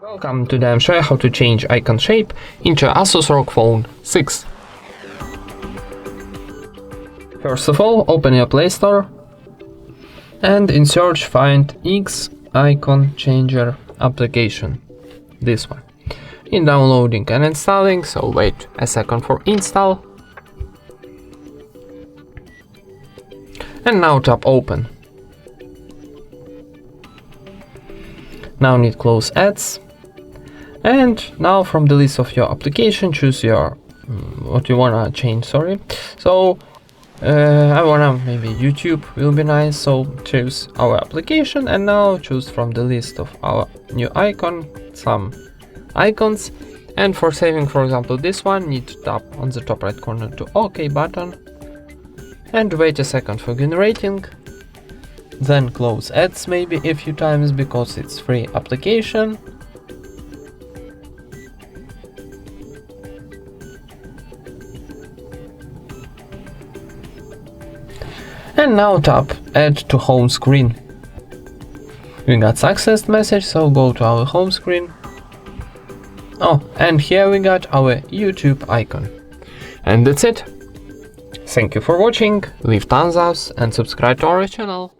Welcome to the show how to change icon shape into ASUS ROG Phone 6. First of all, open your Play Store and in search find X icon changer application, this one. In downloading and installing, so wait a second for install. And now tap open. Now need close ads. And now from the list of your application choose your what you wanna change, So I wanna maybe YouTube will be nice, so choose our application and now choose from the list of our new icon some icons, and for saving, for example, this one, need to tap on the top right corner to OK button and wait a second for generating. Then close ads maybe a few times because it's free application. And now tap add to home screen. We got success message, so go to our home screen. Oh, and here we got our YouTube icon. And that's it. Thank you for watching, leave thumbs up and subscribe to our channel.